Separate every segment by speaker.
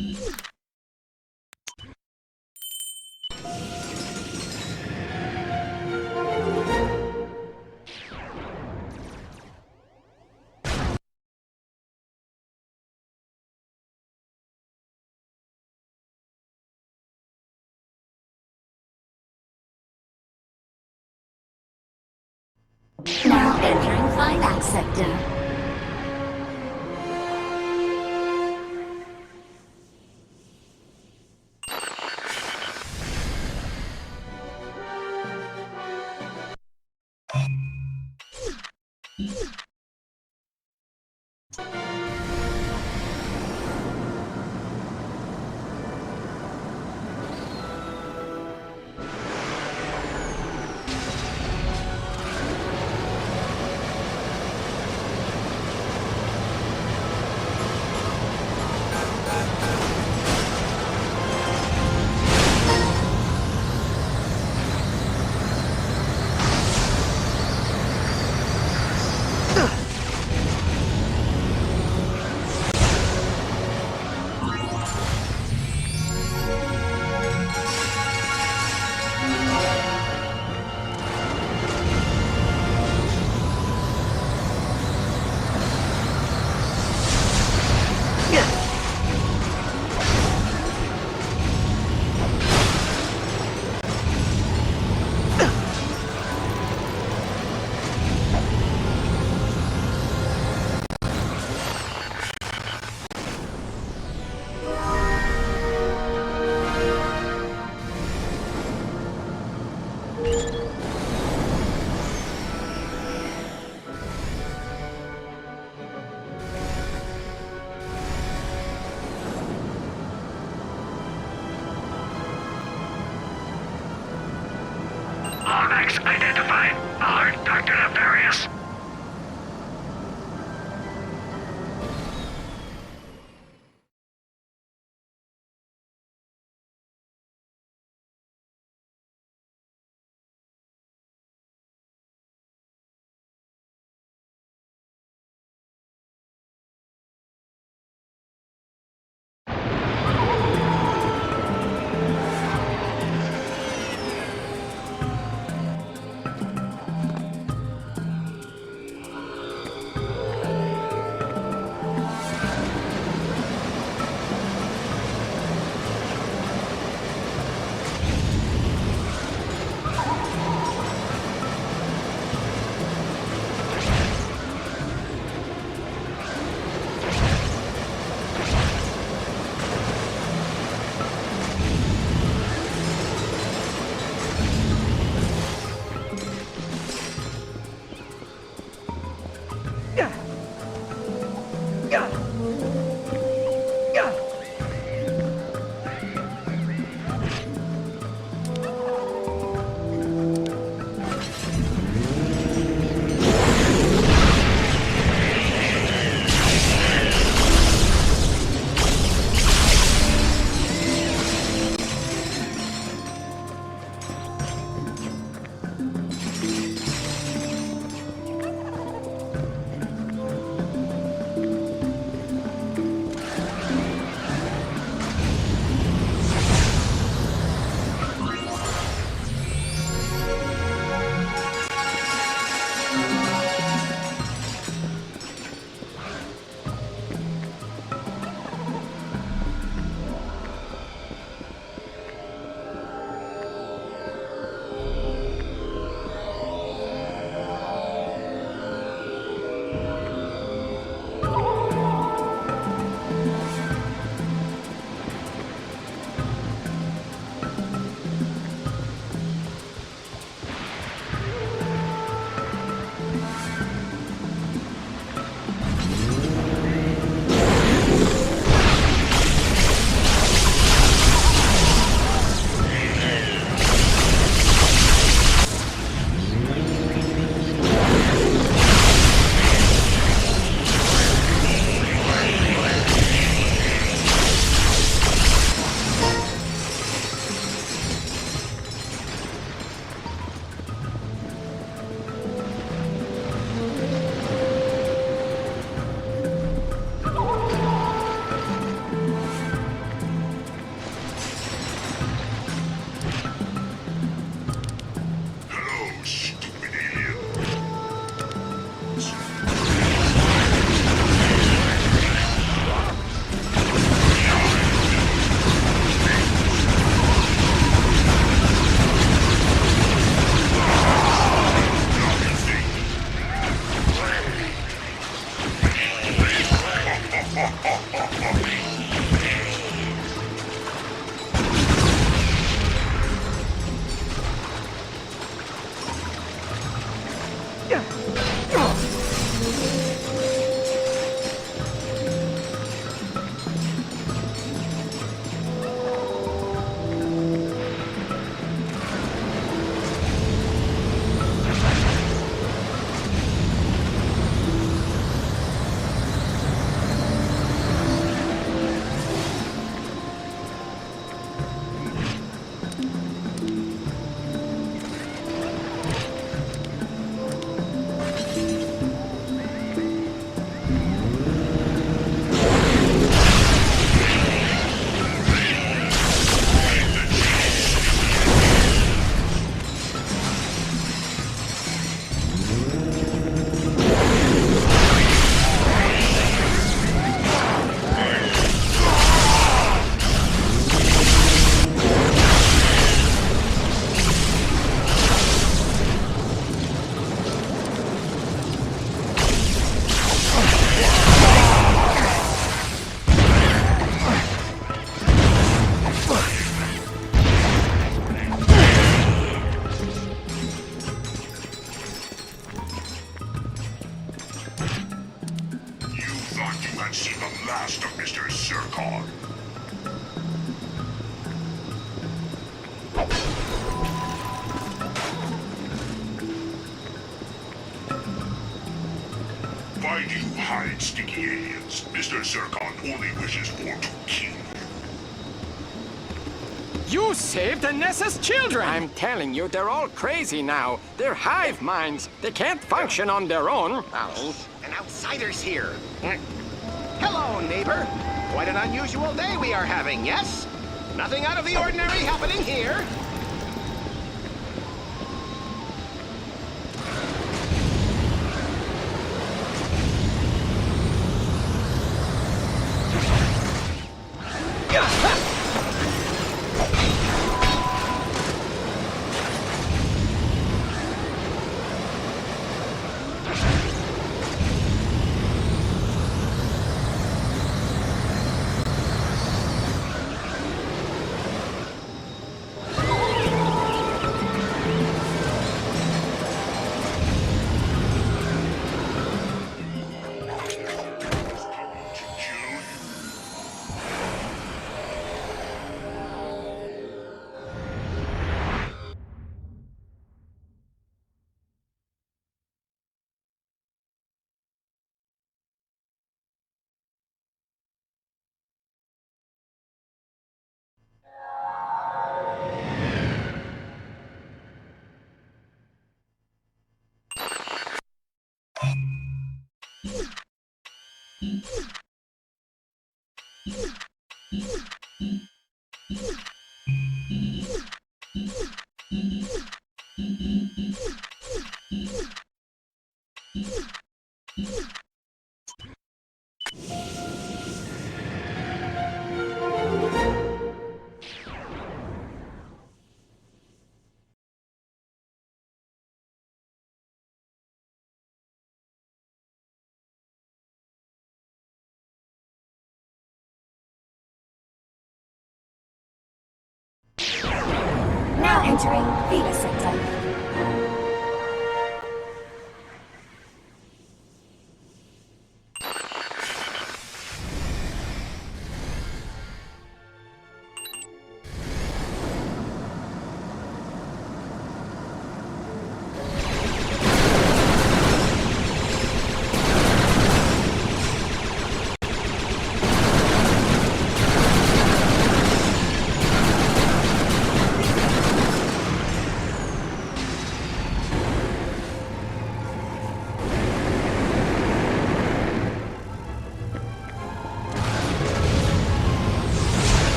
Speaker 1: Now entering climax sector.
Speaker 2: Onyx identified. Alert, Dr. Nefarious. You had seen the last of Mr. Zircon. Why do you hide, stinky aliens? Mr. Zircon only wishes for to kill you.
Speaker 3: You saved the Nessa's children! I'm telling you, they're all crazy now. They're hive minds. They can't function on their own.
Speaker 4: An outsider's here. Hello, neighbor. Quite an unusual day we are having, yes? Nothing out of the ordinary happening here.
Speaker 1: Now entering Theta Sector.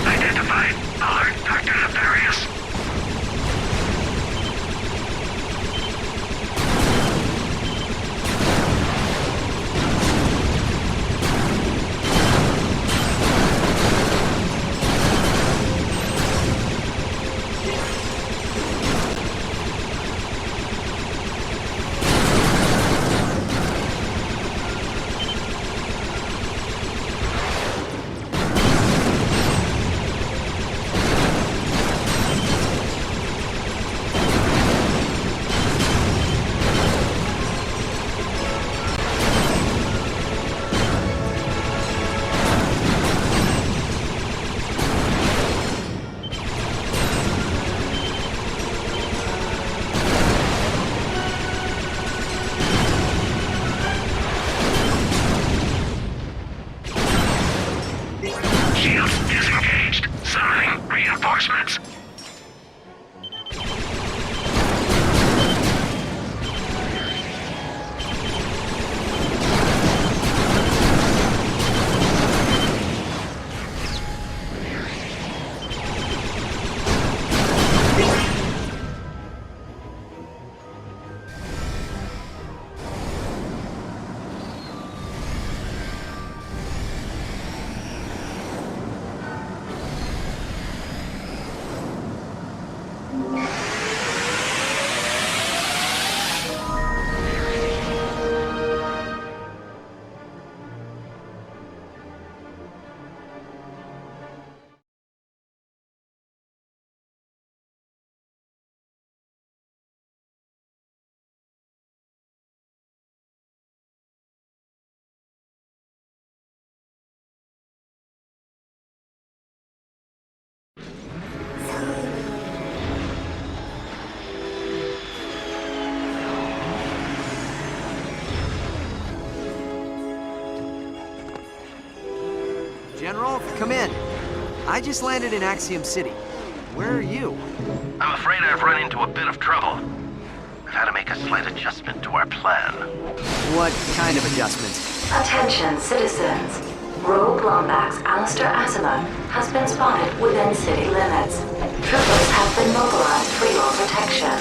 Speaker 2: Identified. Alert, Dr. Nefarious.
Speaker 5: General, come in. I just landed in Axiom City. Where are you?
Speaker 6: I'm afraid I've run into a bit of trouble. I've had to make a slight adjustment to our plan.
Speaker 5: What kind of adjustments?
Speaker 7: Attention, citizens. Rogue Lombax Alistair Asimov has been spotted within city limits. Troopers have been mobilized for your protection.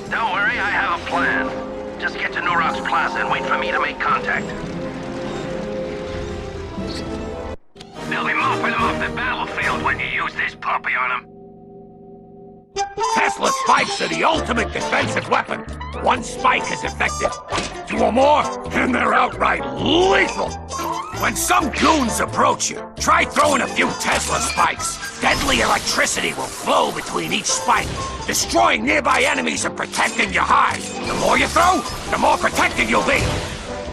Speaker 6: Don't worry, I have a plan. Just get to Nurox Plaza and wait for me to make contact. They'll be mopping them off the battlefield when you use this puppy on them.
Speaker 8: Tesla spikes are the ultimate defensive weapon. One spike is effective. 2 or more, and they're outright lethal. When some goons approach you, try throwing a few Tesla spikes. Deadly electricity will flow between each spike, destroying nearby enemies and protecting your hive. The more you throw, the more protected you'll be.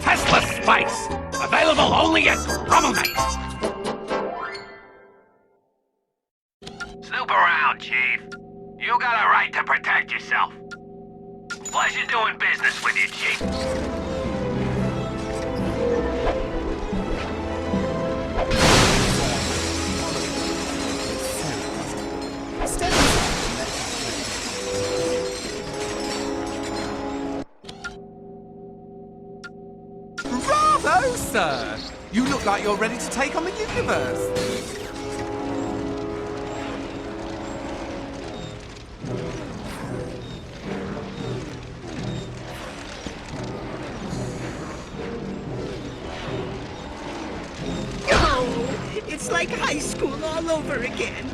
Speaker 8: Tesla spikes, available only at Rummelnight.
Speaker 6: Snoop around, Chief. You got a right to protect yourself. Pleasure doing business with you, Chief.
Speaker 9: Bravo, sir! You look like you're ready to take on the universe.
Speaker 10: It's like high school all over again.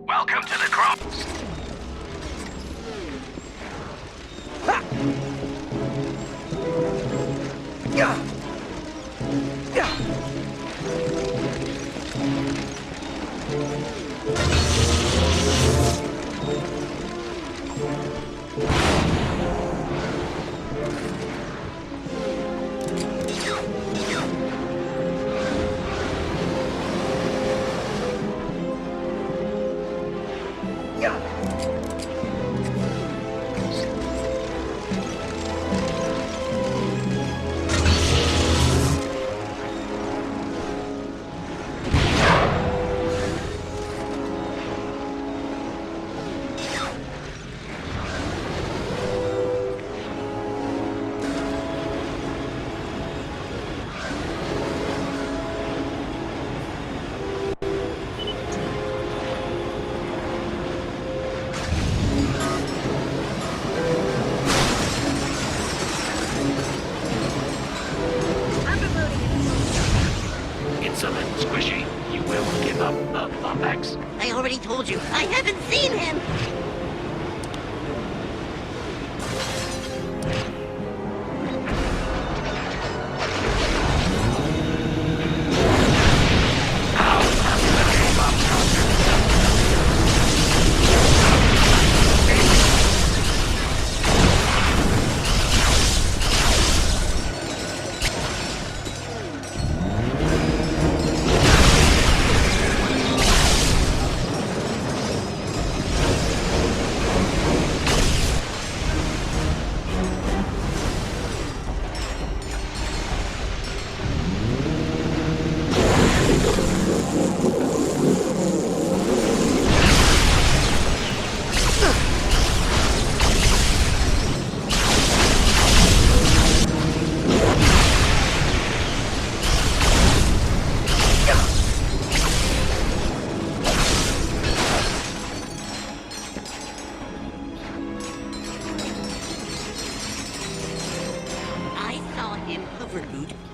Speaker 6: Welcome to the crop.
Speaker 9: Yeah.
Speaker 6: Lombax.
Speaker 10: I already told you, I haven't seen him!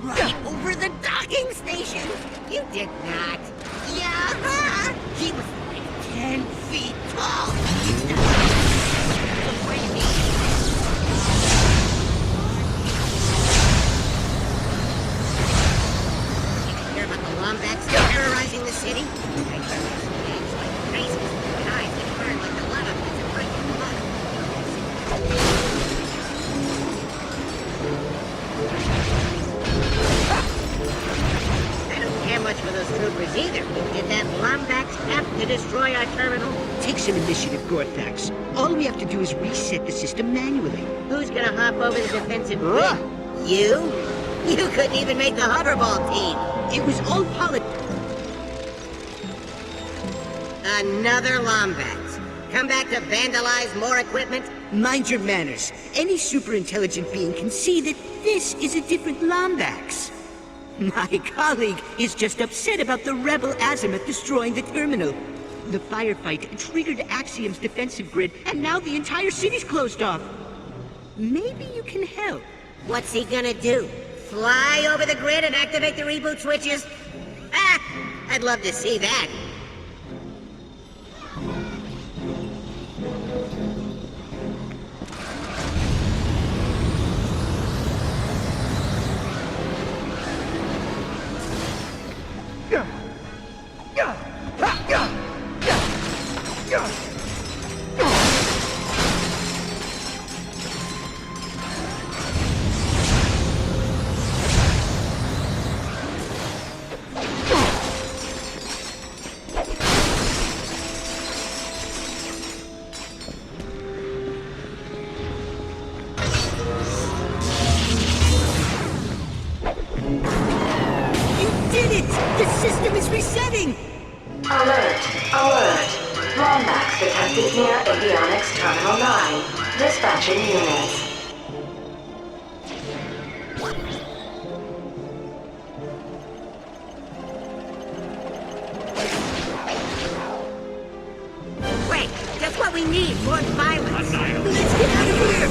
Speaker 10: Right over the docking station! You did not! Yeah! He was like 10 feet tall! You hear about the wombats terrorizing the city? They turn their snakes like crazy. And eyes that burn like the lava pits and break your blood. I don't care much for those troopers either. Did that Lombax have to destroy our terminal?
Speaker 11: Take some initiative, Gorthax. All we have to do is reset the system manually.
Speaker 10: Who's gonna hop over the defensive grid? You? You couldn't even make the hoverball team.
Speaker 11: It was all
Speaker 10: Another Lombax. Come back to vandalize more equipment?
Speaker 11: Mind your manners. Any super-intelligent being can see that this is a different Lombax. My colleague is just upset about the rebel Azimuth destroying the terminal. The firefight triggered Axiom's defensive grid, and now the entire city's closed off. Maybe you can help.
Speaker 10: What's he gonna do? Fly over the grid and activate the reboot switches? Ah! I'd love to see that.
Speaker 7: Alert! Alert! Lombax detected near Avionics Terminal 9. Dispatching units.
Speaker 10: Wait, just what we need, more violence. Let's get out of here!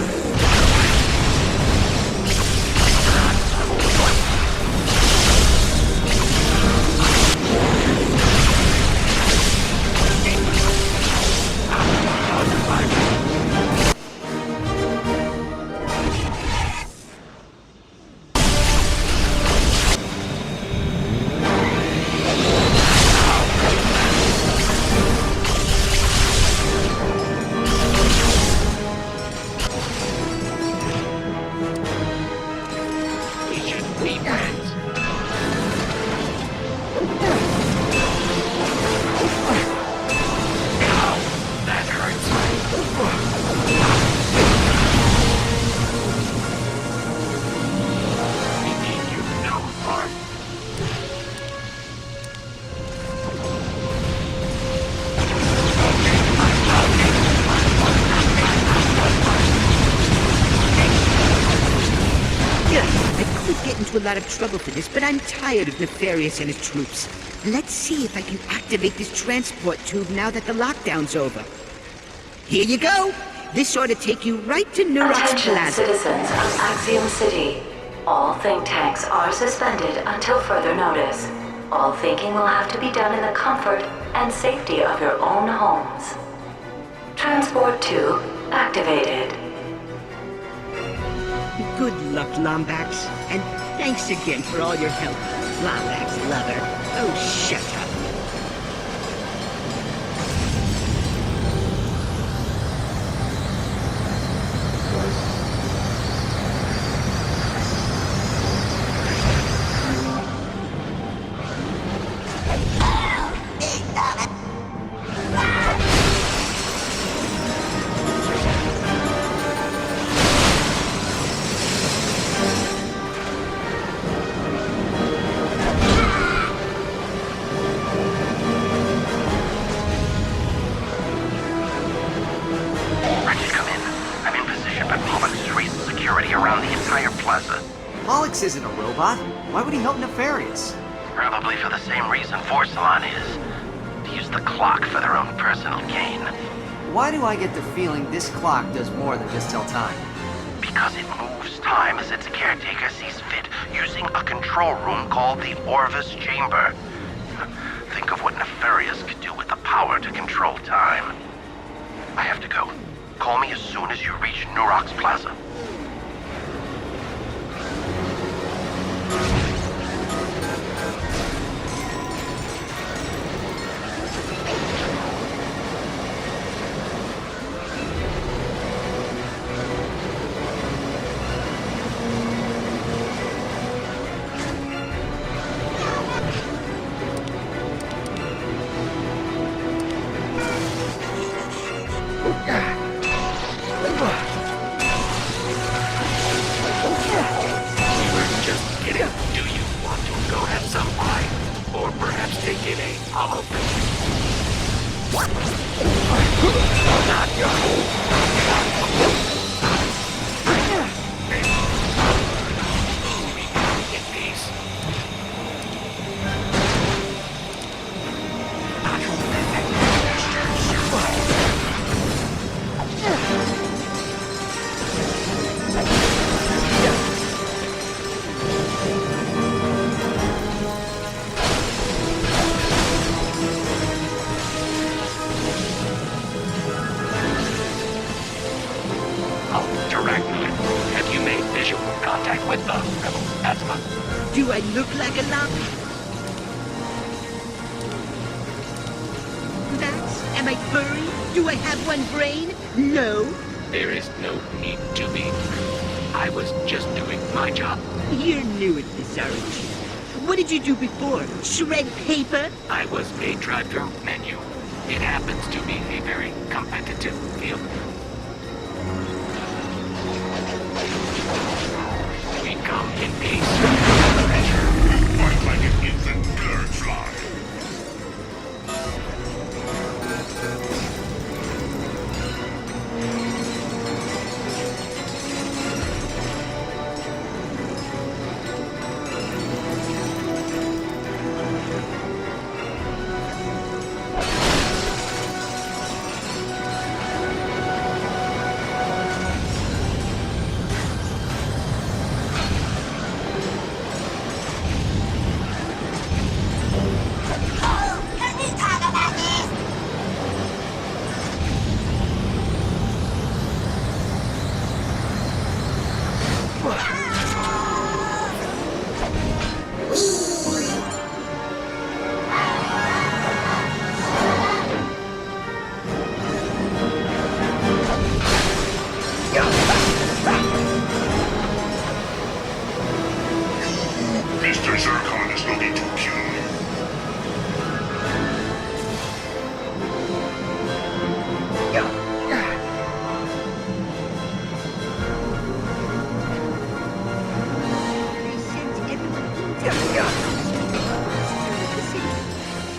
Speaker 11: A lot of trouble for this, but I'm tired of Nefarious and his troops. Let's see if I can activate this transport tube now that the lockdown's over. Here you go! This ought to take you right to Neurot's
Speaker 7: Attention,
Speaker 11: Plaza.
Speaker 7: citizens of Axiom City. All think tanks are suspended until further notice. All thinking will have to be done in the comfort and safety of your own homes. Transport 2 activated.
Speaker 11: Good luck, Lombax. And thanks again for all your help, Lombax lover. Oh, shut up.
Speaker 6: Ratchet, come in. I'm in position, but Pollock has raised security around the entire plaza.
Speaker 5: Pollux isn't a robot. Why would he help Nefarious?
Speaker 6: Probably for the same reason Forsalon is. To use the clock for their own personal gain.
Speaker 5: Why do I get the feeling this clock does more than just tell time?
Speaker 6: Because it moves time as its caretaker sees fit, using a control room called the Orvis Chamber. Think of what Nefarious could do with the power to control time. I have to go. Call me as soon as you reach Nurox Plaza.
Speaker 8: Just kidding. Do you want to go have some wine? Or perhaps take in a hollow? Not your in peace. Have you made visual contact with the rebel asthma?
Speaker 11: Do I look like a Lombax? Am I furry? Do I have one brain? No.
Speaker 8: There is no need to be. I was just doing my job.
Speaker 11: You're new at this, aren't you? What did you do before? Shred paper?
Speaker 8: I was a drive-through menu. It happens to be a very competitive field. We come in peace.
Speaker 2: Fight like an infant bird fly. Mr. Zircon is looking to kill you.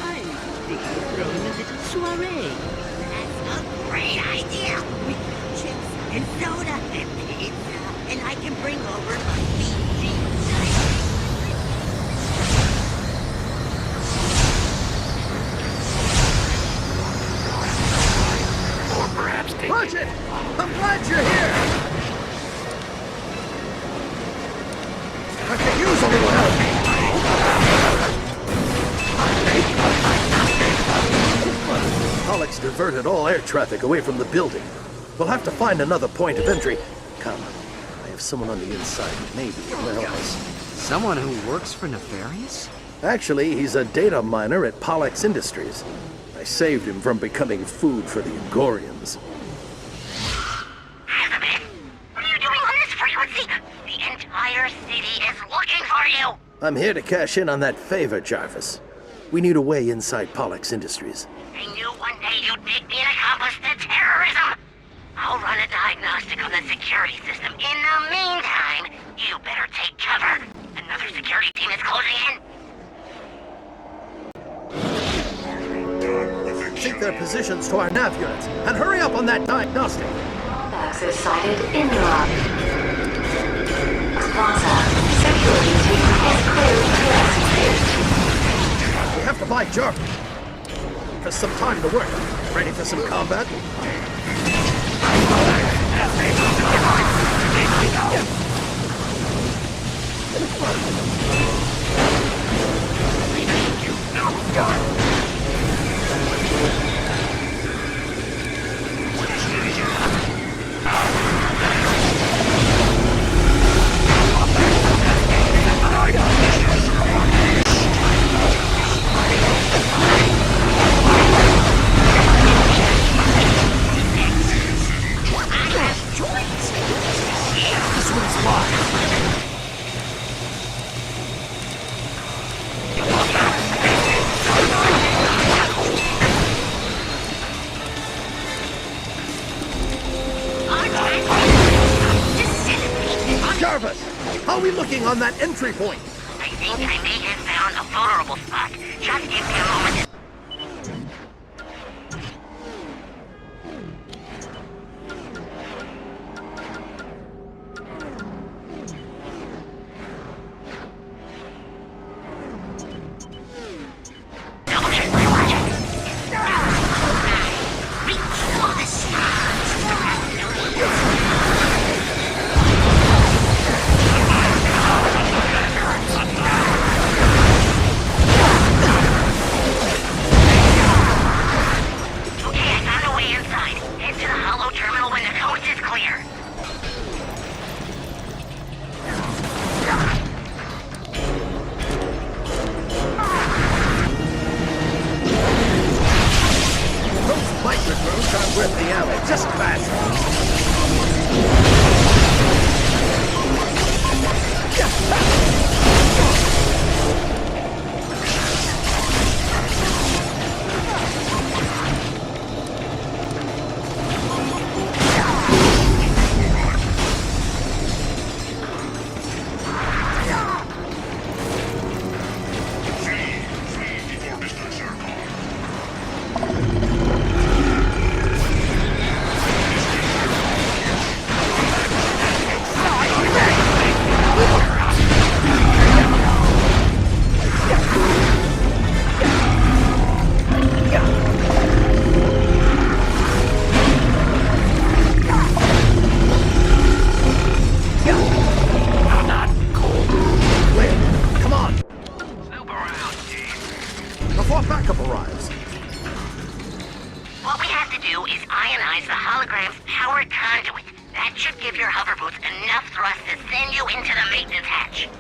Speaker 11: I'm thinking of throwing a little soiree.
Speaker 10: That's a great idea. We got chips and soda and pizza, and I can bring over my BG.
Speaker 8: Or perhaps take
Speaker 9: Ratchet! I'm glad you're here! I could use a little help!
Speaker 12: diverted all air traffic away from the building. We'll have to find another point of entry. Come, I have someone on the inside who may be able to help us.
Speaker 5: Someone who works for Nefarious?
Speaker 12: Actually, he's a data miner at Pollux Industries. I saved him from becoming food for the Agorians.
Speaker 1: Azabeth, what are you doing on this frequency? The entire city is looking for you!
Speaker 12: I'm here to cash in on that favor, Jarvis. We need a way inside Pollux Industries.
Speaker 1: I knew one day you'd make me an accomplice to terrorism! I'll run a diagnostic on the security system. In the meantime, you better take cover. Another security team is closing in.
Speaker 12: Take their positions to our nav units, and hurry up on that diagnostic!
Speaker 7: Lombax is sighted in the lobby. Plaza. Security team is cleared to execute.
Speaker 12: We have to buy Jarvis for some time to work. Ready for some combat? Jarvis, how are we looking on that entry point?
Speaker 1: I think I may have found a vulnerable spot. Just give me a moment.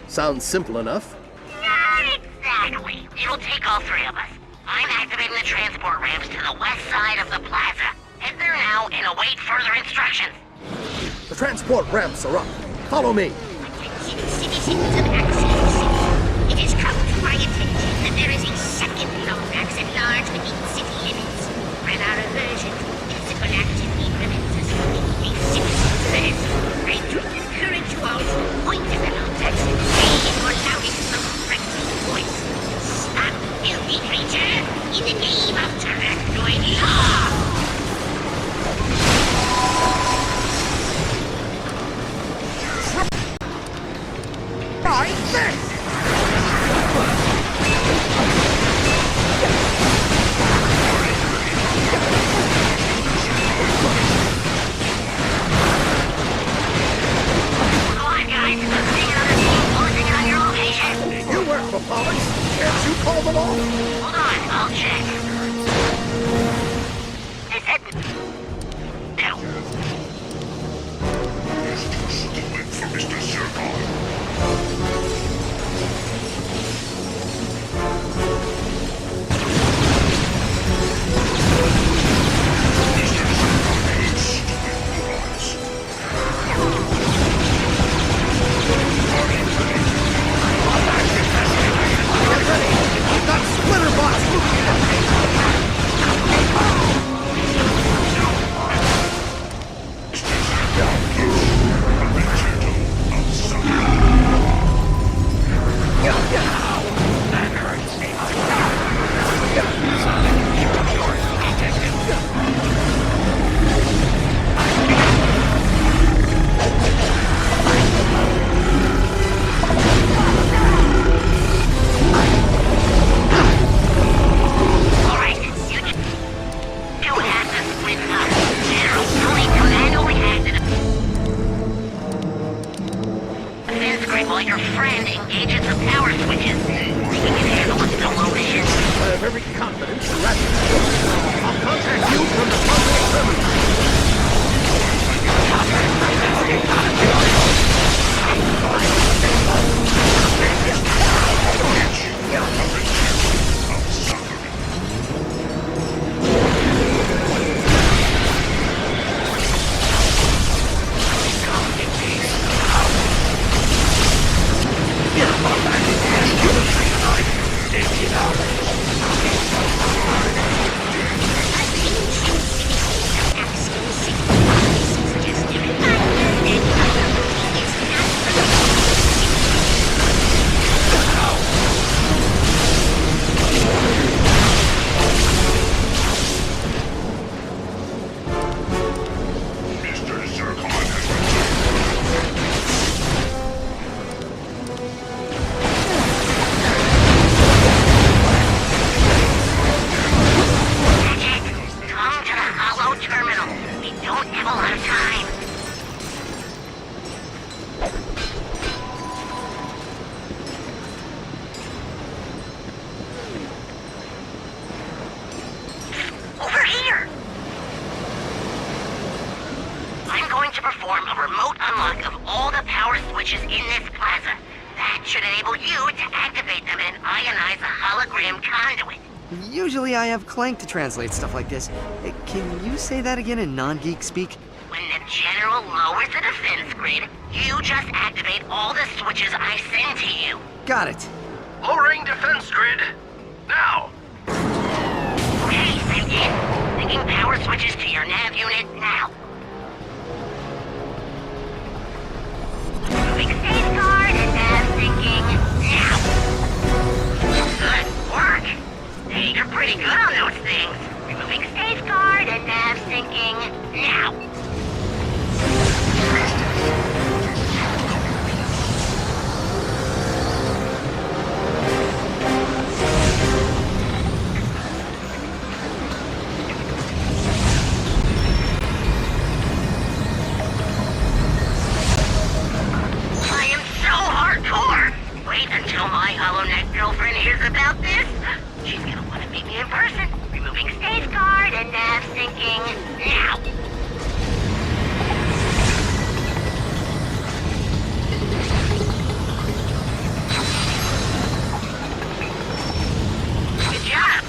Speaker 12: Sounds simple enough.
Speaker 1: Not exactly. It'll take all three of us. I'm activating the transport ramps to the west side of the plaza. Head there now and await further instructions.
Speaker 12: The transport ramps are up. Follow me.
Speaker 1: Attention citizens of Axiom City. It has come to my attention that there is a second Lombax at large within city limits. And our aversion to physical activity prevents us from being a citizen threat. I do encourage you all to point at the Lombax and say in your loudest, most threatening voice, "Stop, filthy creature, in the name of terrestrial law!"
Speaker 12: Right there! You work for Pollux. Can't you call them all?
Speaker 1: Hold on, I'll check. This
Speaker 2: Mr. Zircon. Mr. Zircon hates stupid robots.
Speaker 12: Get ready! We've got splitter bots moving in!
Speaker 1: Alright, you two have to split up. General, Tony Commando has it. Defense grid while your friend engages the power switches. We can handle a solo mission.
Speaker 12: I have every confidence in Ratchet. I'll contact you from the Cosmic Terminal.
Speaker 2: Mr. Zircon has returned.
Speaker 1: Come to the hollow terminal. We don't have a lot of time. Over here! I'm going to perform a remote unlock of all the power switches in this plaza. That should enable you to activate them and ionize a hologram conduit.
Speaker 5: Usually I have Clank to translate stuff like this. Can you say that again in non-geek speak?
Speaker 1: When the general lowers the defense grid, you just activate all the switches I send to you.
Speaker 5: Got it.
Speaker 6: Lowering defense grid. Now.
Speaker 1: Okay, Sentient. Linking power switches to your nav unit now. Moving safeguard and nav syncing now. Good work. Hey, you're pretty good on those things. Removing safeguard and nav syncing now. I am so hardcore. Wait until my HoloNet girlfriend hears about this. She's gonna want to meet me in person. Removing safeguard and nav syncing now. Good job.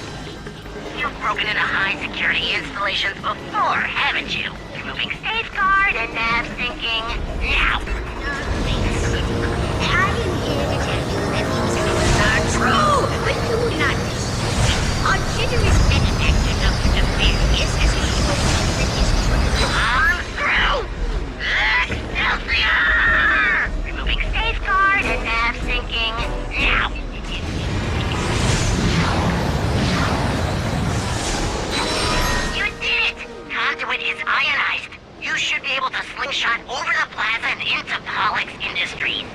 Speaker 1: You've broken into high security installations before, haven't you? Removing safeguard and nav syncing now. I am here to tell you that these things are true, but do not deceive. Our generous benefactor, Dr. Nefarious, has assured me that his true. I'm through! Excelsior! Removing safeguard and nav syncing now. You did it! Conduit is ionized. You should be able to slingshot over the plaza and into Pollux Industries.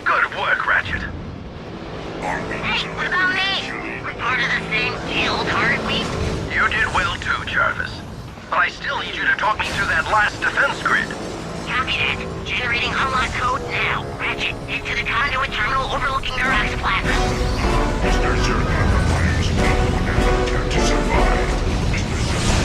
Speaker 6: Good work, Ratchet.
Speaker 1: Hey, what about me? We're part of the same guild, aren't we?
Speaker 6: You did well too, Jarvis. But I still need you to talk me through that last defense grid.
Speaker 1: Copy that. Generating unlock code now. Ratchet, head to the conduit terminal overlooking Durax Plaza.
Speaker 2: Mr. Zircon requires no one to survive. Mr. Zircon.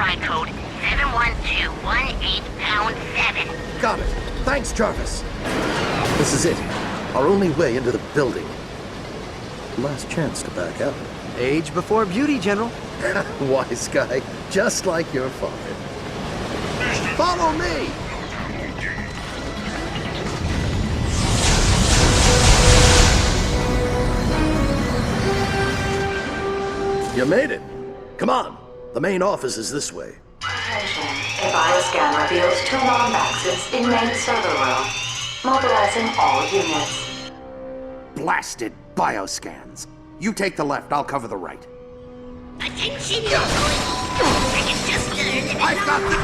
Speaker 1: override code 71218#7.
Speaker 12: Got it. Thanks, Jarvis. This is it. Our only way into the building. Last chance to back out.
Speaker 5: Age before beauty, General.
Speaker 12: Wise guy, just like your father. Follow me! You made it. Come on. The main office is this way.
Speaker 7: Attention. A bioscan reveals 2 non-maxes in main server room. Mobilizing all units.
Speaker 8: Blasted bioscans. You take the left, I'll cover the right.
Speaker 1: Attention, you're going. I can just learn that
Speaker 8: I've got the...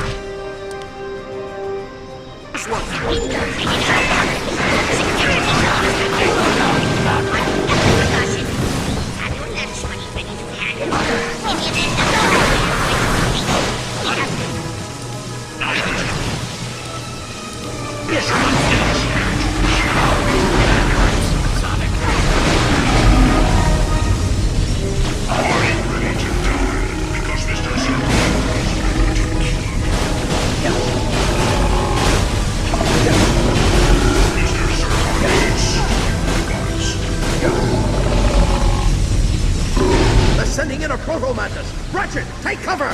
Speaker 12: Sending in a proto-mantis! Ratchet, take cover!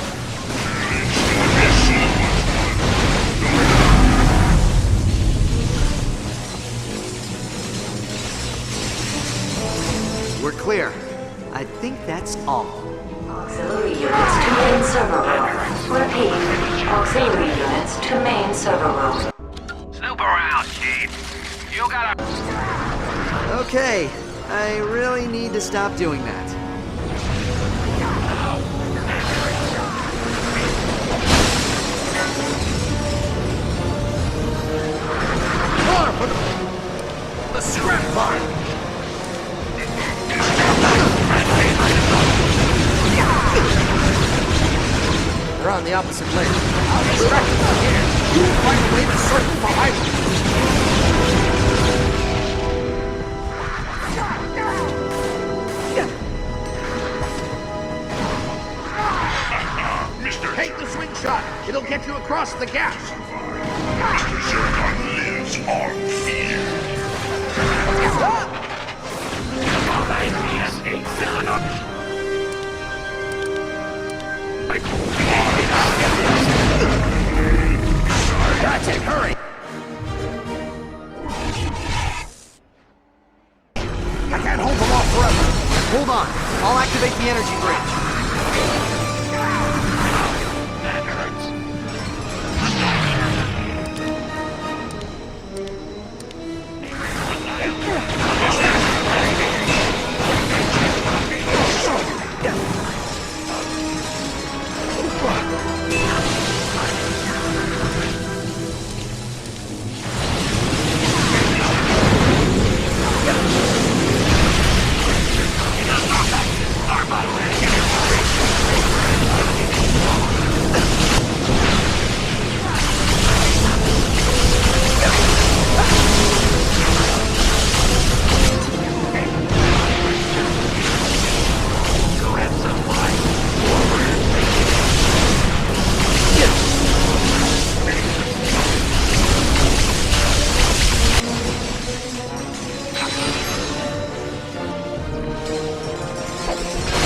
Speaker 5: We're clear. I think that's all.
Speaker 7: Auxiliary units to main server room. Repeat. Auxiliary units to main server room.
Speaker 6: Snoop around, Chief. You gotta...
Speaker 5: Okay, I really need to stop doing that.
Speaker 8: The scrap part!
Speaker 12: They're on the opposite lane.
Speaker 8: I'll distract you from here. You'll find a way to circle behind me. Take the swing shot. It'll get you across the gaps.
Speaker 2: Mr. Zircon lives on fear.
Speaker 8: That's it, hurry! I can't hold them off forever.
Speaker 5: Hold on. I'll activate the energy bridge.
Speaker 8: That hurts.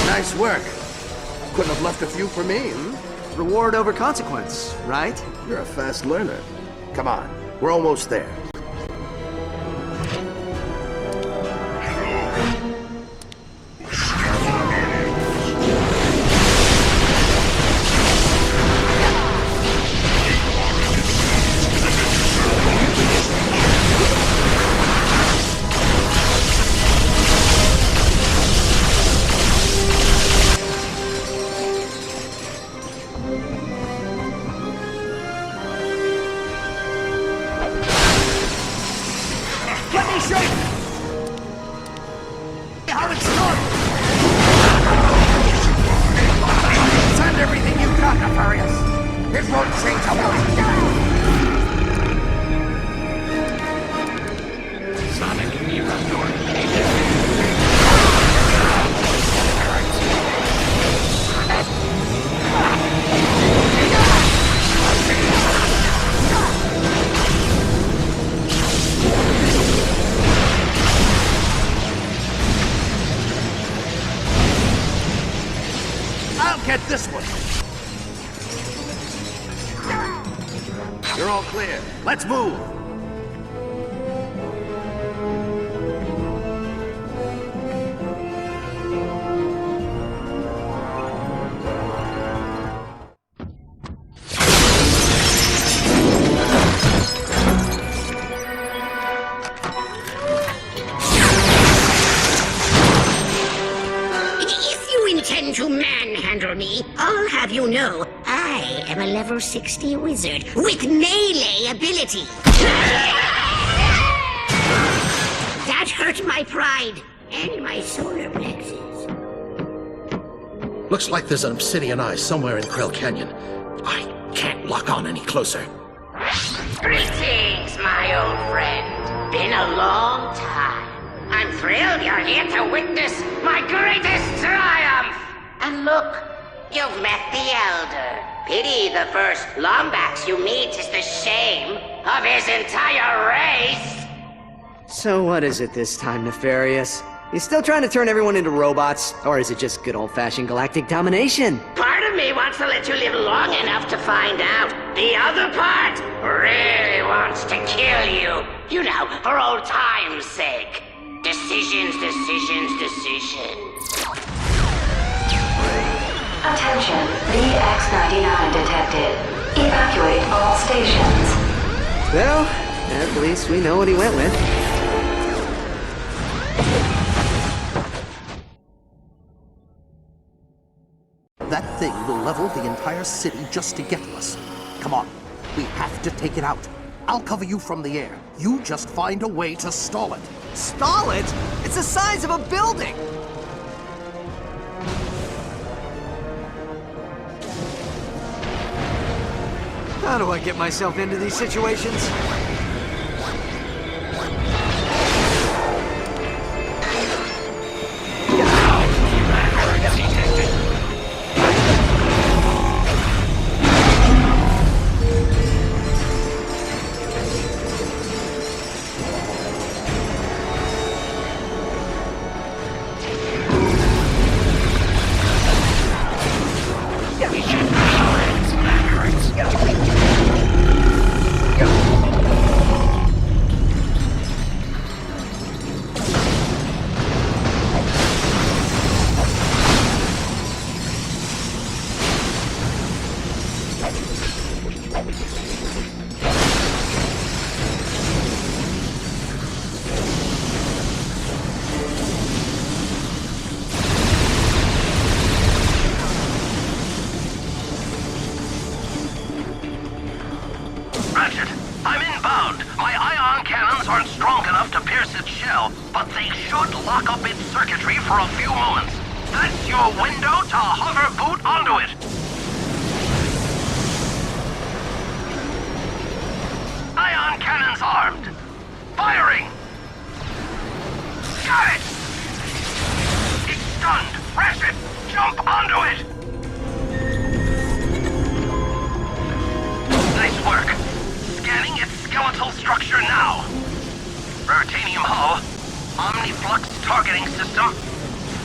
Speaker 12: Nice work. Couldn't have left a few for me, hmm?
Speaker 5: Reward over consequence, right?
Speaker 12: You're a fast learner. Come on, we're almost there. at this one. You're all clear. Let's move.
Speaker 1: If you intend to manhandle me, I'll have you know I am a level 60 wizard with melee ability. That hurt my pride and my solar plexus.
Speaker 12: Looks like there's an obsidian eye somewhere in Krell Canyon. I can't lock on any closer.
Speaker 1: Greetings, my old friend. Been a long time. I'm thrilled you're here to witness my greatest triumph. And look, you've met the Elder. Pity the first Lombax you meet is the shame of his entire race.
Speaker 5: So what is it this time, Nefarious? You still trying to turn everyone into robots? Or is it just good old-fashioned galactic domination?
Speaker 1: Part of me wants to let you live long enough to find out. The other part really wants to kill you. You know, for old time's sake. Decisions, decisions, decisions.
Speaker 7: Attention, VX-99 detected. Evacuate all stations.
Speaker 5: Well, at least we know what he went with.
Speaker 12: That thing will level the entire city just to get to us. Come on, we have to take it out. I'll cover you from the air. You just find a way to stall it.
Speaker 5: Stall it? It's the size of a building! How do I get myself into these situations?
Speaker 6: Ratchet, I'm inbound. My ion cannons aren't strong enough to pierce its shell, but they should lock up its circuitry for a few moments. That's your window to hover boot onto it. Ion cannons armed. Firing! Got it! It's stunned. Ratchet, jump onto it! Nice work. Scanning its skeletal structure now. Veritanium hull. Omniflux targeting system.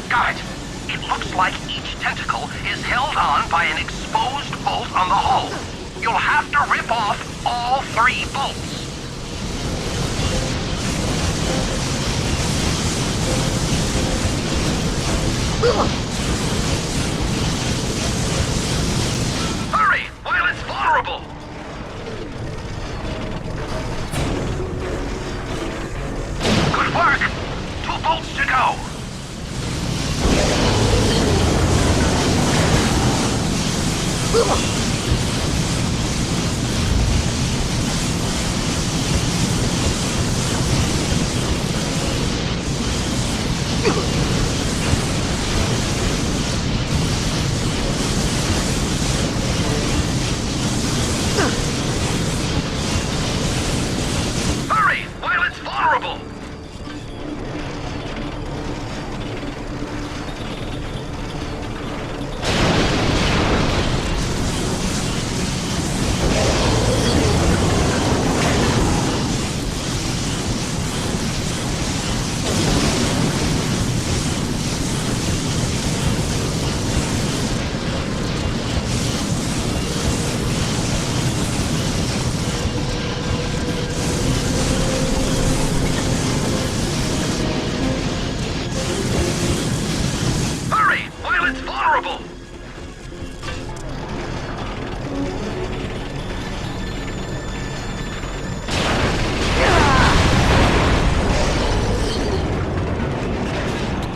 Speaker 6: Got it. It looks like each tentacle is held on by an exposed bolt on the hull. You'll have to rip off all 3 bolts. Hurry, while it's vulnerable. Good work. 2 bolts to go. Hurry, while it's vulnerable. vulnerable!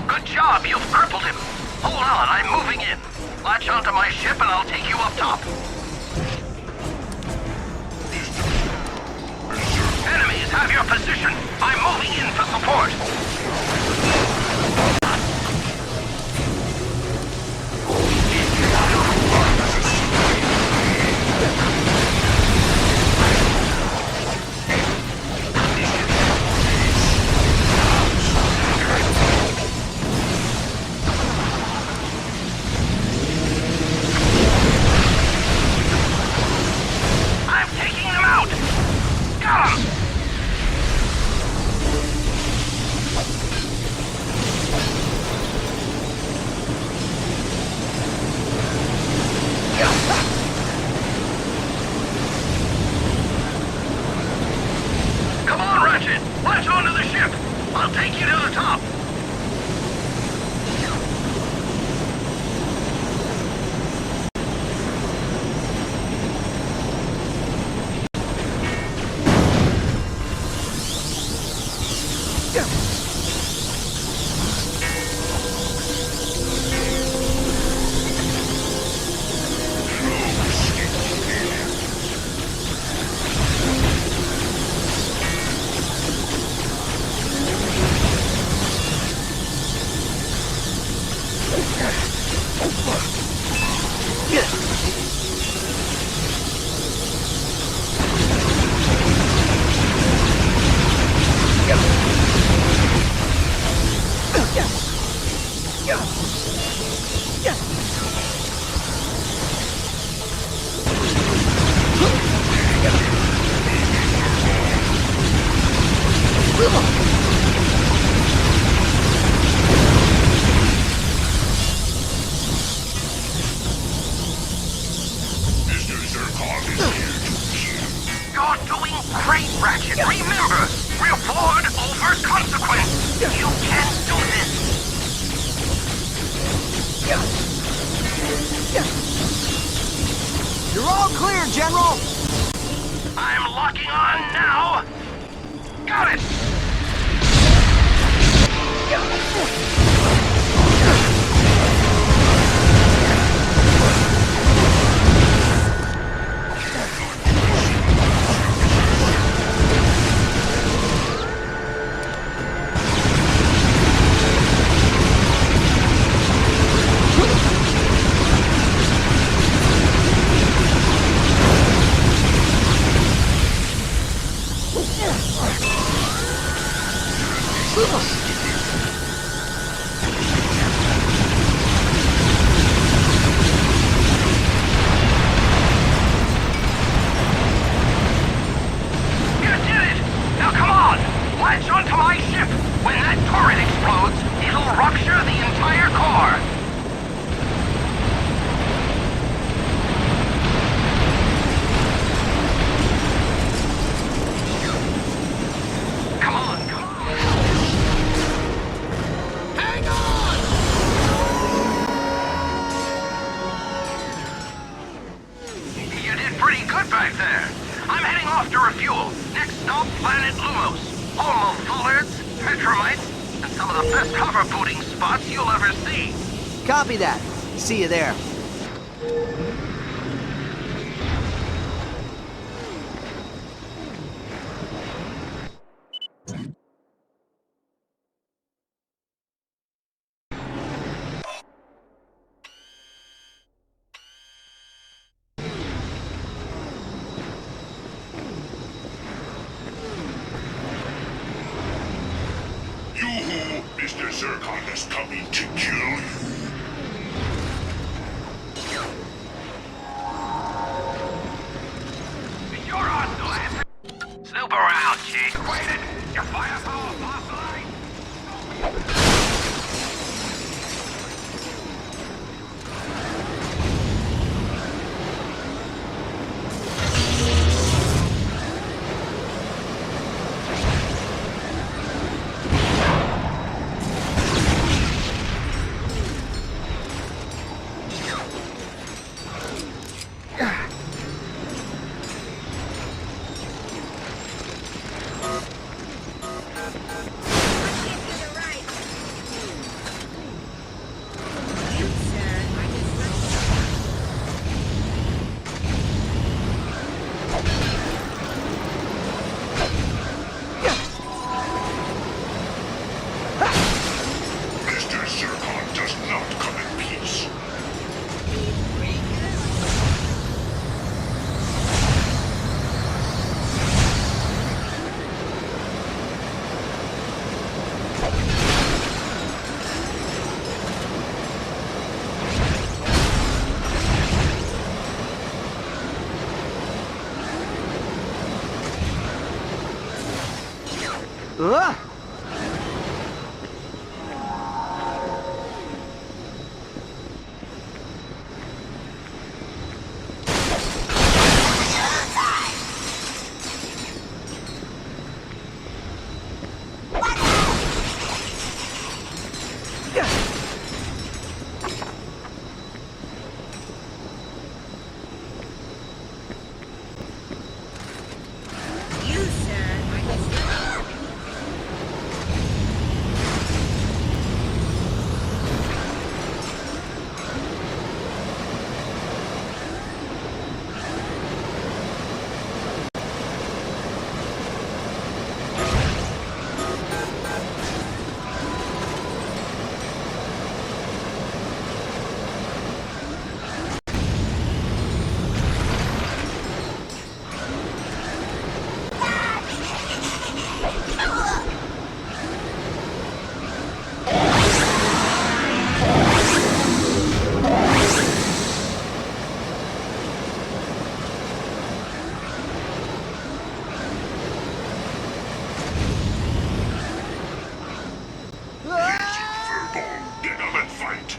Speaker 6: Good job, you've crippled him. Hold on, I'm moving in. Latch onto my ship and I'll take you up top. Enemies have your position. I'm moving in for support. I'm taking them out. Got 'em. Come on, Ratchet! Latch onto the ship! I'll take you to the top!
Speaker 2: Mr. Zircon is here to kill.
Speaker 6: You're doing great, Ratchet! Remember, reward over consequence! You can do this!
Speaker 4: You're all clear, General!
Speaker 6: I'm locking on now! Got it! You did it! Now come on! Latch onto my ship! When that turret explodes, it'll rupture the entire core! Come on, come on! Hang on! You did pretty good back there. I'm heading off to refuel. Next stop, planet Lumos. Home of Fullards, Petromites, and some of the best hover booting spots you'll ever see.
Speaker 5: Copy that. See you there.
Speaker 2: Yoo-hoo! Mr. Zircon is coming to kill you.
Speaker 6: You're on the last. Snoop around, Chief. Waited. Your firepower lost line.
Speaker 10: You, sir, are the
Speaker 2: Gentlemen, fight.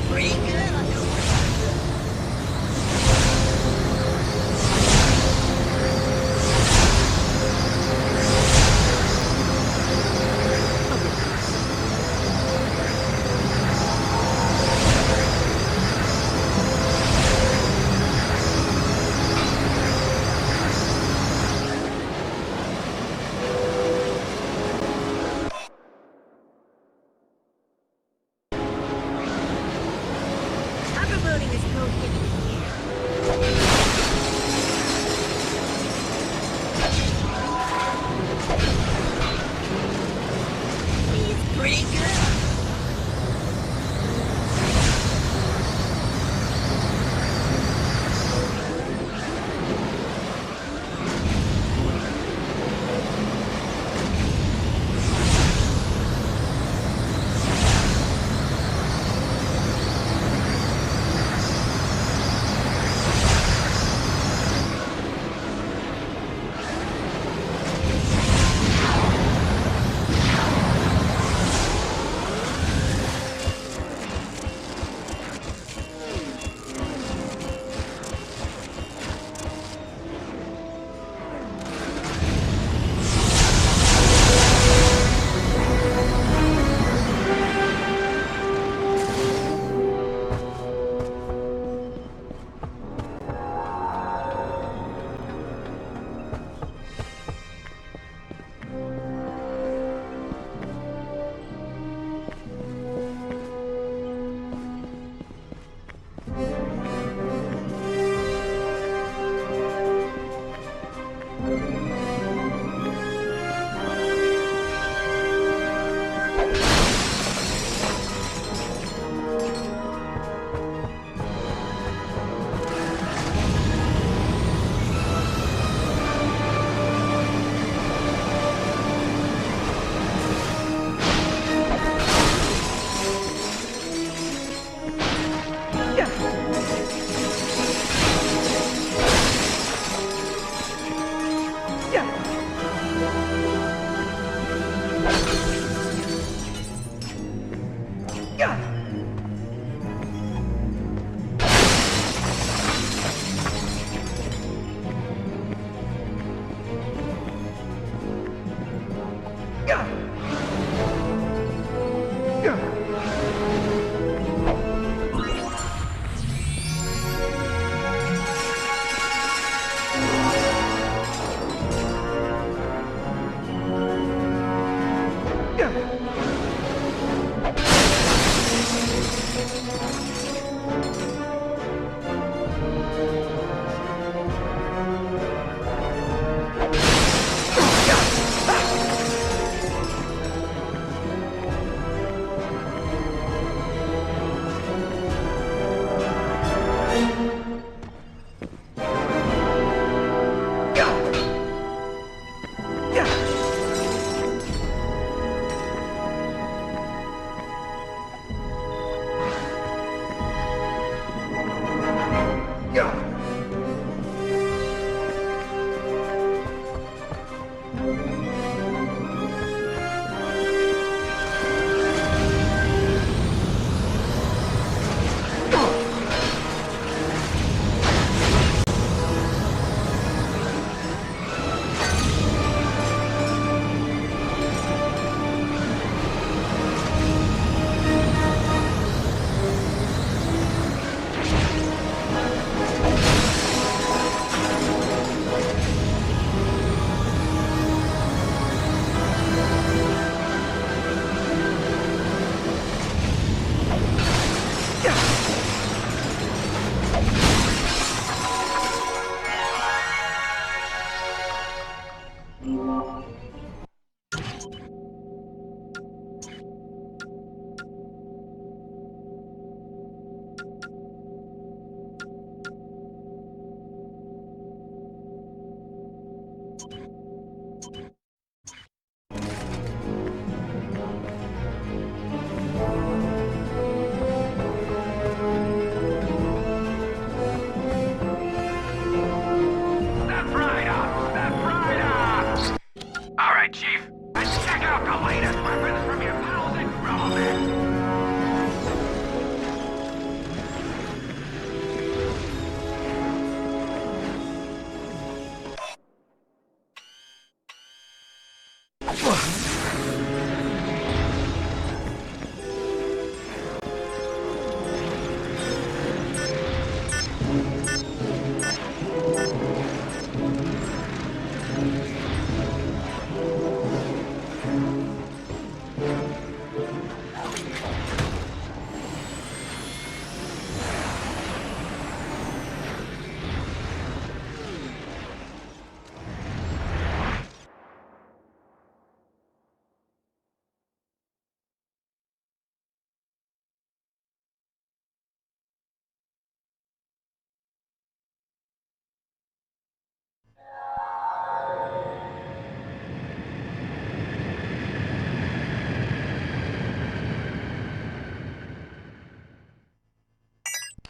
Speaker 10: pretty good on the Stop promoting this code giving here. He's pretty good.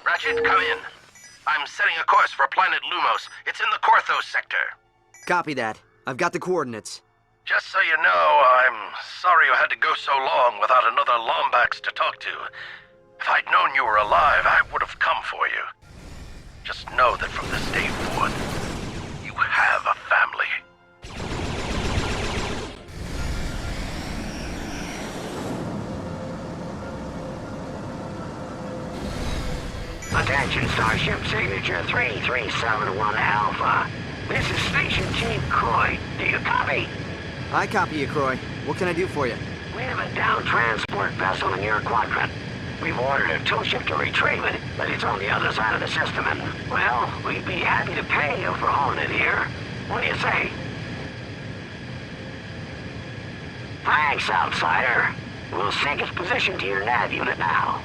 Speaker 6: Ratchet, come in. I'm setting a course for planet Lumos. It's in the Korthos sector.
Speaker 5: Copy that. I've got the coordinates.
Speaker 6: Just so you know, I'm sorry you had to go so long without another Lombax to talk to. If I'd known you were alive, I would have come for you. Just know that from this day forth, you have a family.
Speaker 13: Attention, Starship Signature 3371 Alpha. This is Station Chief Croy. Do you copy?
Speaker 5: I copy you, Croy. What can I do for you?
Speaker 13: We have a downed transport vessel in your quadrant. We've ordered a tow ship to retrieve it, but it's on the other side of the system, and, well, we'd be happy to pay you for hauling it here. What do you say? Thanks, Outsider. We'll sync its position to your nav unit now.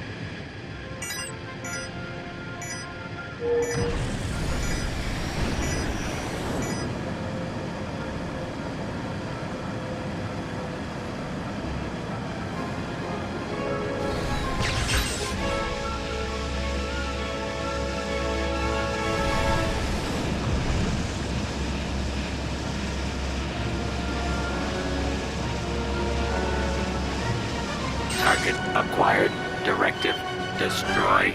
Speaker 8: Target acquired. Directive, destroy.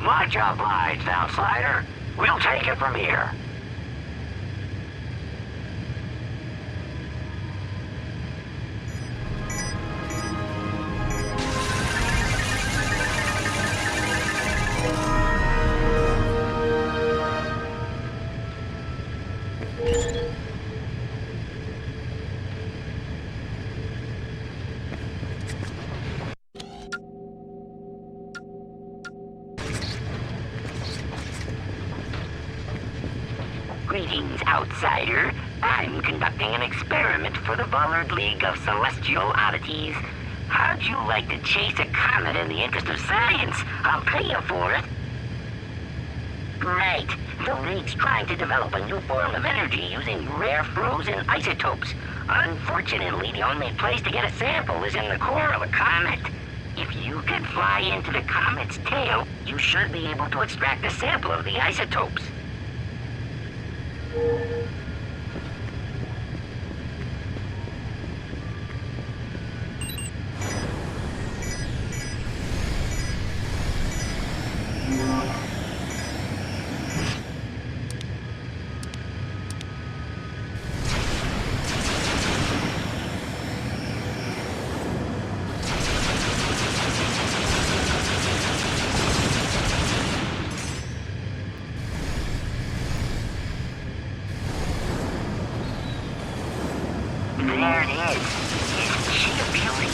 Speaker 13: Much obliged, Outsider. We'll take it from here.
Speaker 14: Greetings, Outsider. I'm conducting an experiment for the Bullard League of Celestial Oddities. How'd you like to chase a comet in the interest of science? I'll pay you for it. Great. The League's trying to develop a new form of energy using rare frozen isotopes. Unfortunately, the only place to get a sample is in the core of a comet. If you can fly into the comet's tail, you should be able to extract a sample of the isotopes. There it is. Isn't she a beauty?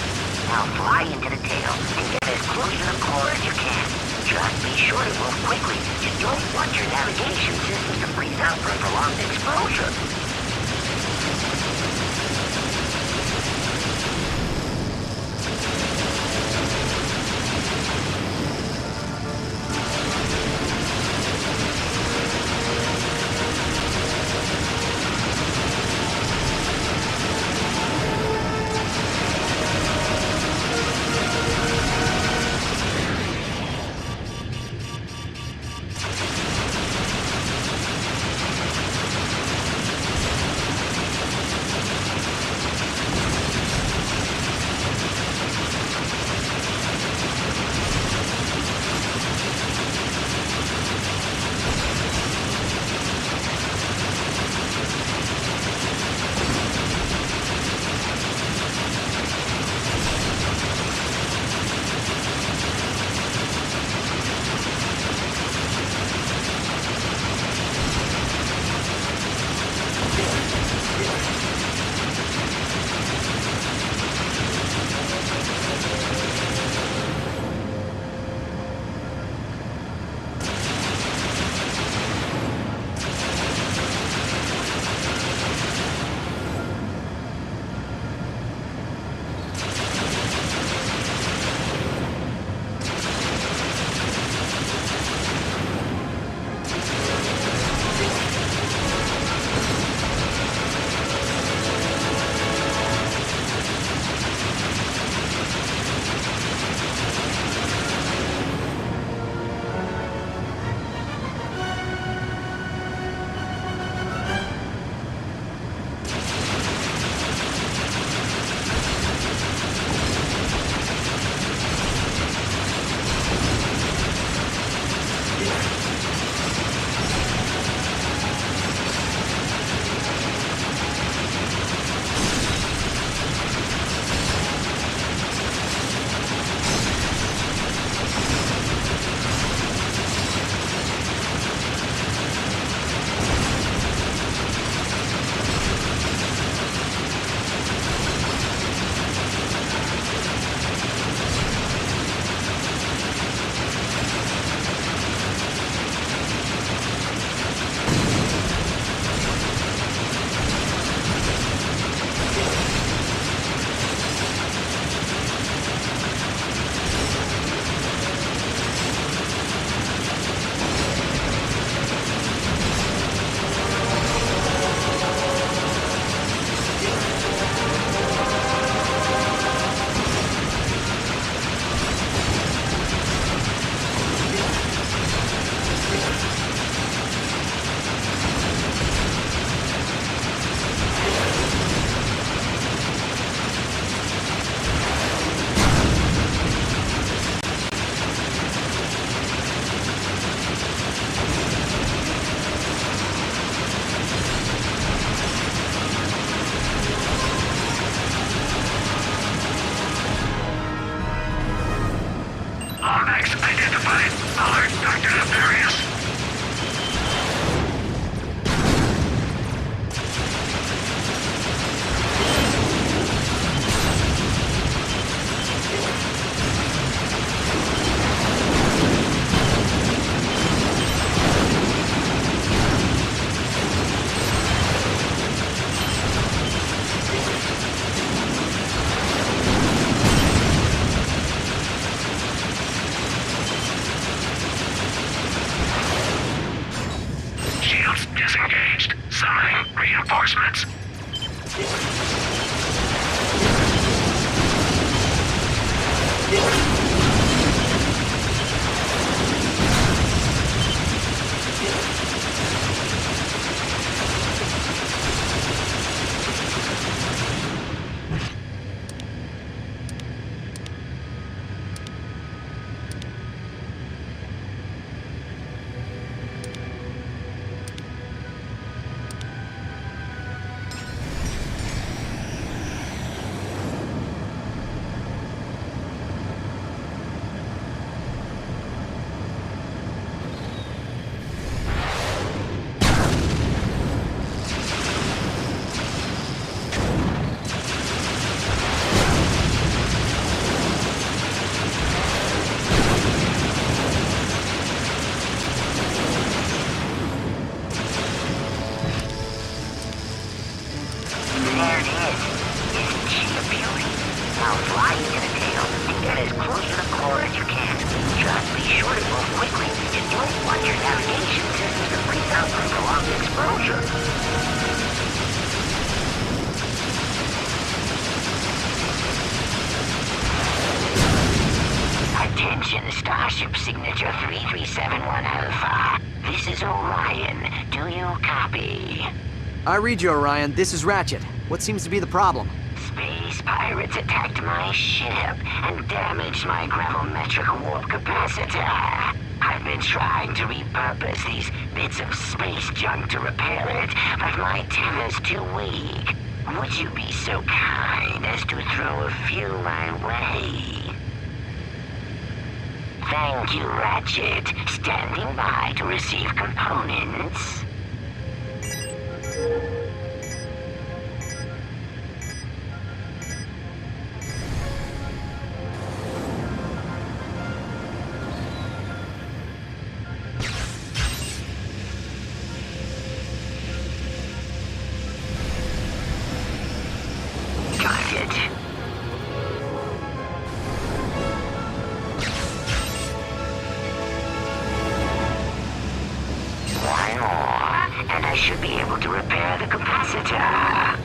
Speaker 14: Now fly into the tail and get as close to the core as you can. Just be sure to move quickly. You don't want your navigation systems to freeze out for a prolonged exposure.
Speaker 2: Reinforcements?
Speaker 14: There it is. Isn't she appealing? Now fly into the tail and get as close to the core as you can. Just be sure to move quickly and don't want your navigation systems to freeze out from prolonged exposure. Attention, Starship Signature 3371 Alpha. This is Orion. Do you copy?
Speaker 5: I read you, Orion. This is Ratchet. What seems to be the problem?
Speaker 14: Space pirates attacked my ship and damaged my gravimetric warp capacitor. I've been trying to repurpose these bits of space junk to repair it, but my timing's too weak. Would you be so kind as to throw a few my way? Thank you, Ratchet. Standing by to receive components. Got it. One more, and I should be able to repair the capacitor.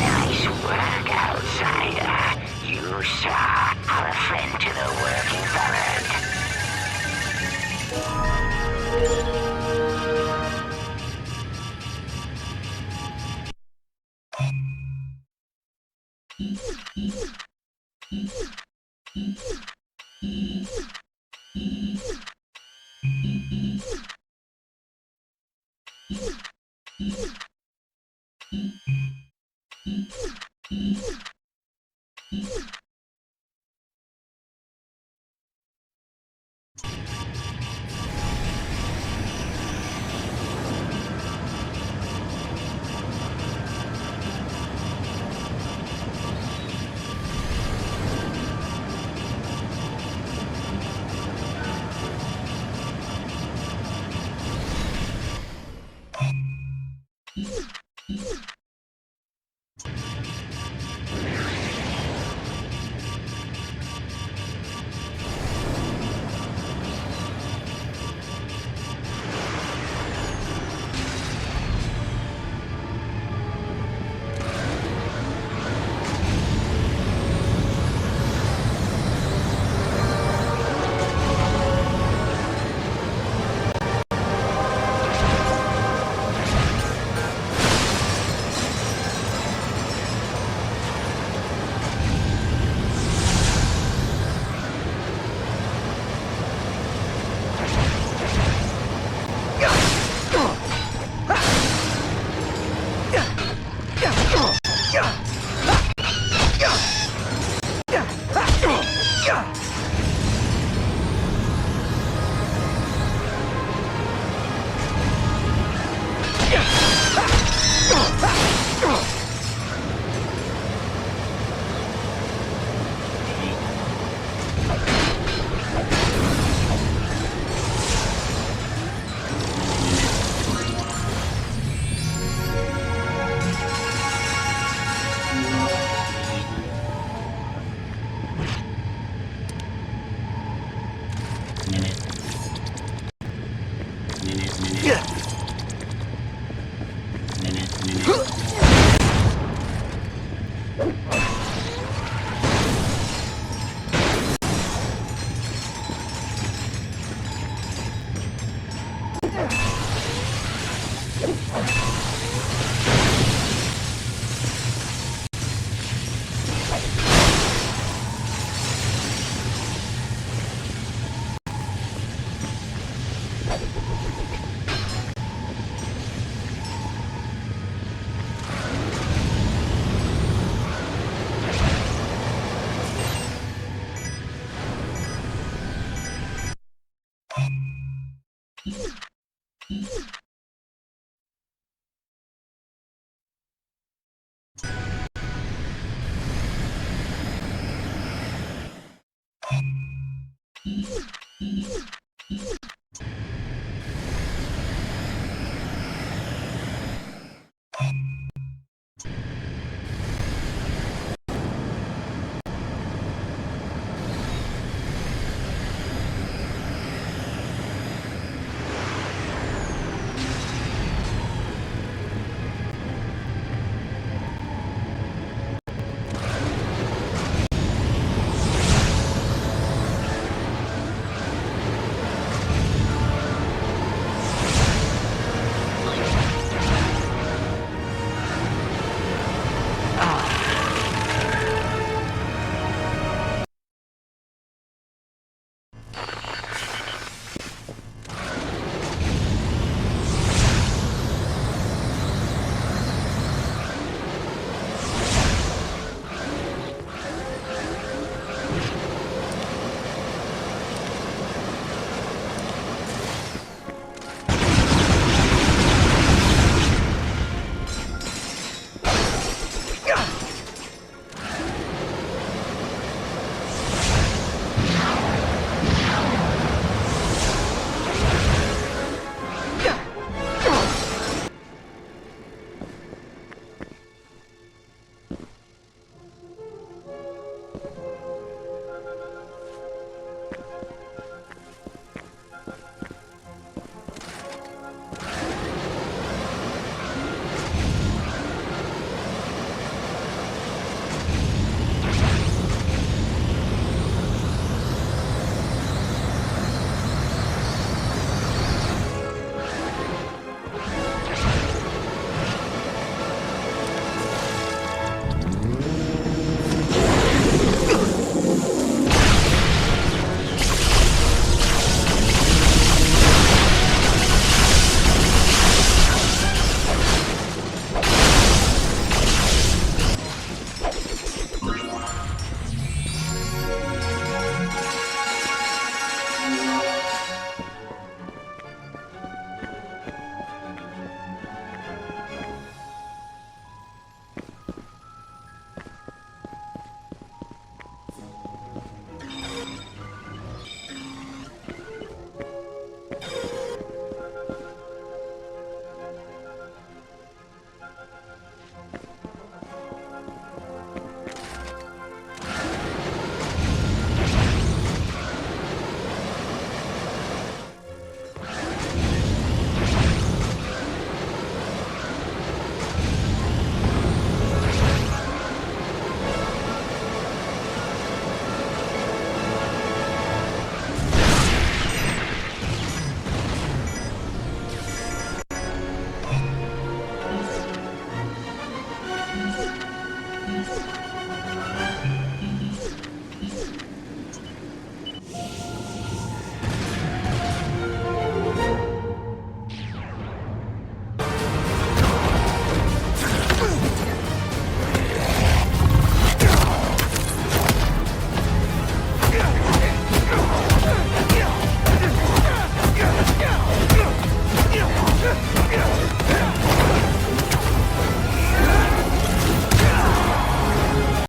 Speaker 14: Nice work, outsider. You, sir, are a friend to the working bird.